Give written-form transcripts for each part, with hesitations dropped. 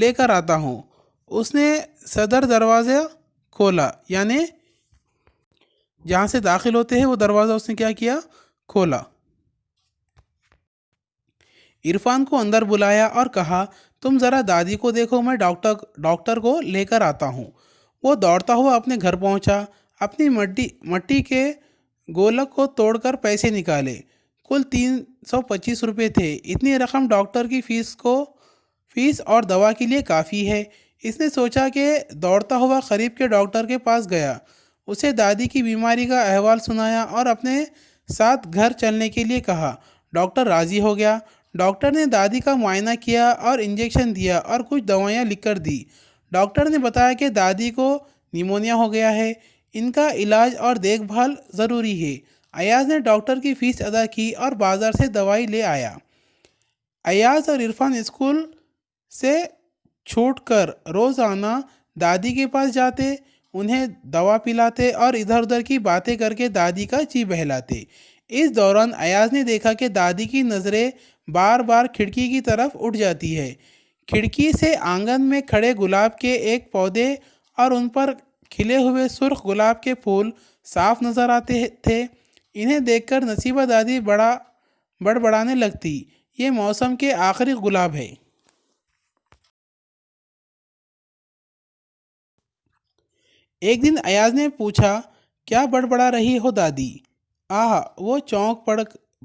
لے کر آتا ہوں۔ اس نے صدر دروازہ کھولا، یعنی جہاں سے داخل ہوتے ہیں وہ دروازہ اس نے کیا کیا؟ کھولا۔ عرفان کو اندر بلایا اور کہا تم ذرا دادی کو دیکھو، میں ڈاکٹر کو لے کر آتا ہوں۔ وہ دوڑتا ہوا اپنے گھر پہنچا، اپنی مٹی کے گولک کو توڑ کر پیسے نکالے۔ کل 325 روپے تھے۔ اتنی رقم ڈاکٹر کی فیس اور دوا کے لیے کافی ہے۔ اس نے سوچا کہ دوڑتا ہوا قریب کے ڈاکٹر کے پاس گیا، اسے دادی کی بیماری کا احوال سنایا اور اپنے ساتھ گھر چلنے کے لیے کہا۔ ڈاکٹر راضی ہو گیا۔ ڈاکٹر نے دادی کا معائنہ کیا اور انجیکشن دیا اور کچھ دوائیاں لکھ کر دی۔ ڈاکٹر نے بتایا کہ دادی کو نیمونیا ہو گیا ہے، ان کا علاج اور دیکھ بھال ضروری ہے۔ ایاز نے ڈاکٹر کی فیس ادا کی اور بازار سے دوائی لے آیا۔ ایاز اور عرفان اسکول سے چھوٹ کر روزانہ دادی کے پاس جاتے، انہیں دوا پلاتے اور ادھر ادھر کی باتیں کر کے دادی کا جی بہلاتے۔ اس دوران ایاز نے دیکھا کہ دادی کی نظریں بار بار کھڑکی کی طرف اٹھ جاتی ہے۔ کھڑکی سے آنگن میں کھڑے گلاب کے ایک پودے اور ان پر کھلے ہوئے سرخ گلاب کے پھول صاف نظر آتے تھے۔ انہیں دیکھ کر نصیبہ دادی بڑبڑانے لگتی، یہ موسم کے آخری گلاب ہے۔ ایک دن ایاز نے پوچھا کیا بڑبڑا رہی ہو دادی؟ وہ چونک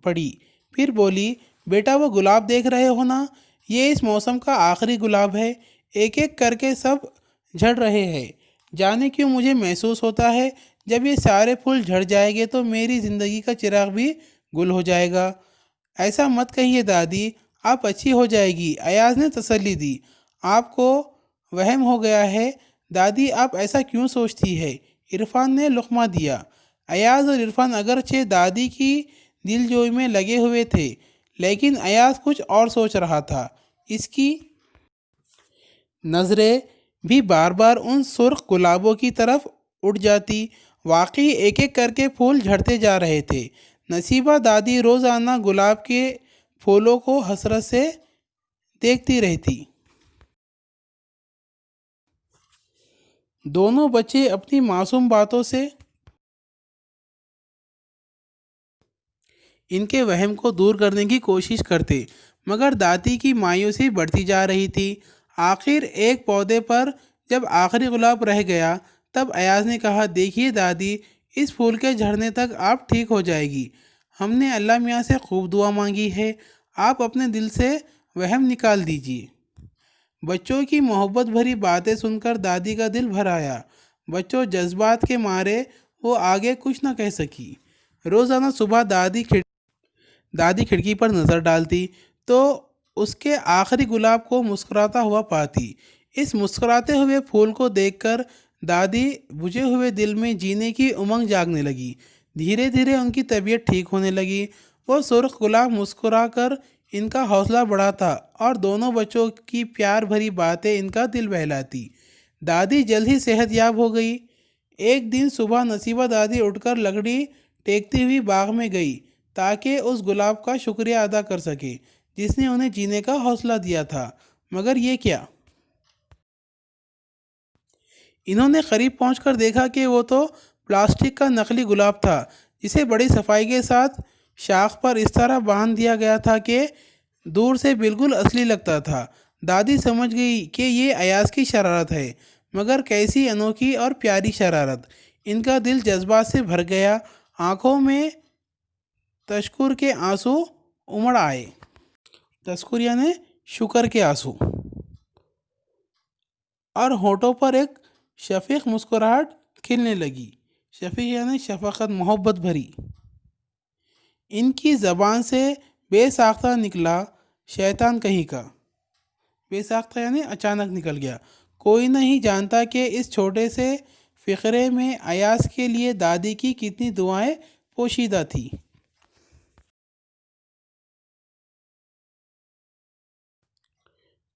پڑی، پھر بولی بیٹا وہ گلاب دیکھ رہے ہو نا، یہ اس موسم کا آخری گلاب ہے، ایک ایک کر کے سب جھڑ رہے ہیں۔ جانے کیوں مجھے محسوس ہوتا ہے جب یہ سارے پھول جھڑ جائیں گے تو میری زندگی کا چراغ بھی گل ہو جائے گا۔ ایسا مت کہیے دادی، آپ اچھی ہو جائے گی، ایاز نے تسلی دی۔ آپ کو وہم ہو گیا ہے دادی، آپ ایسا کیوں سوچتی ہے؟ عرفان نے لقمہ دیا۔ ایاز اور عرفان اگرچہ دادی کی دل جوئی میں لگے ہوئے تھے، لیکن ایاز کچھ اور سوچ رہا تھا۔ اس کی نظریں بھی بار بار ان سرخ گلابوں کی طرف اٹھ جاتی۔ واقعی ایک ایک کر کے پھول جھڑتے جا رہے تھے۔ نصیبہ دادی روزانہ گلاب کے پھولوں کو حسرت سے دیکھتی رہتی۔ دونوں بچے اپنی معصوم باتوں سے ان کے وہم کو دور کرنے کی کوشش کرتے، مگر دادی کی مایوسی بڑھتی جا رہی تھی۔ آخر ایک پودے پر جب آخری گلاب رہ گیا تب ایاز نے کہا دیکھیے دادی، اس پھول کے جھڑنے تک آپ ٹھیک ہو جائے گی۔ ہم نے اللہ میاں سے خوب دعا مانگی ہے، آپ اپنے دل سے وہم نکال دیجیے۔ بچوں کی محبت بھری باتیں سن کر دادی کا دل بھر آیا۔ بچوں جذبات کے مارے وہ آگے کچھ نہ کہہ سکی۔ روزانہ صبح دادی کھڑکی پر نظر ڈالتی تو اس کے آخری گلاب کو مسکراتا ہوا پاتی۔ اس مسکراتے ہوئے پھول کو دیکھ کر دادی بجھے ہوئے دل میں جینے کی امنگ جاگنے لگی۔ دھیرے دھیرے ان کی طبیعت ٹھیک ہونے لگی۔ وہ سرخ گلاب مسکرا کر ان کا حوصلہ بڑھاتا اور دونوں بچوں کی پیار بھری باتیں ان کا دل بہلاتی۔ دادی جلد ہی صحت یاب ہو گئی۔ ایک دن صبح نصیبہ دادی اٹھ کر لکڑی ٹیکتی ہوئی باغ میں گئی تاکہ اس گلاب کا شکریہ ادا کر سکے جس نے انہیں جینے کا حوصلہ دیا تھا، مگر یہ کیا؟ انہوں نے قریب پہنچ کر دیکھا کہ وہ تو پلاسٹک کا نقلی گلاب تھا جسے بڑی صفائی کے ساتھ شاخ پر اس طرح باندھ دیا گیا تھا کہ دور سے بالکل اصلی لگتا تھا۔ دادی سمجھ گئی کہ یہ ایاز کی شرارت ہے، مگر کیسی انوکھی اور پیاری شرارت۔ ان کا دل جذبات سے بھر گیا، آنکھوں میں تشکر کے آنسو امڑ آئے۔ تشکر یعنی شکر کے آنسو، اور ہونٹوں پر ایک شفیق مسکراہٹ کھلنے لگی۔ شفیق یعنی شفقت، محبت بھری۔ ان کی زبان سے بے ساختہ نکلا شیطان کہیں کا۔ بے ساختہ یعنی اچانک نکل گیا۔ کوئی نہیں جانتا کہ اس چھوٹے سے فقرے میں ایاز کے لیے دادی کی کتنی دعائیں پوشیدہ تھی۔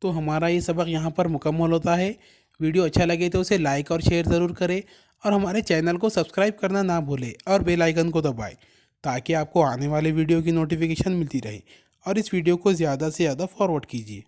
تو ہمارا یہ سبق یہاں پر مکمل ہوتا ہے۔ ویڈیو اچھا لگے تو اسے لائک اور شیئر ضرور کریں، اور ہمارے چینل کو سبسکرائب کرنا نہ بھولیں اور بیل آئیکن کو دبائیں تاکہ آپ کو آنے والے ویڈیو کی نوٹیفیکیشن ملتی رہے، اور اس ویڈیو کو زیادہ سے زیادہ فارورڈ کیجیے۔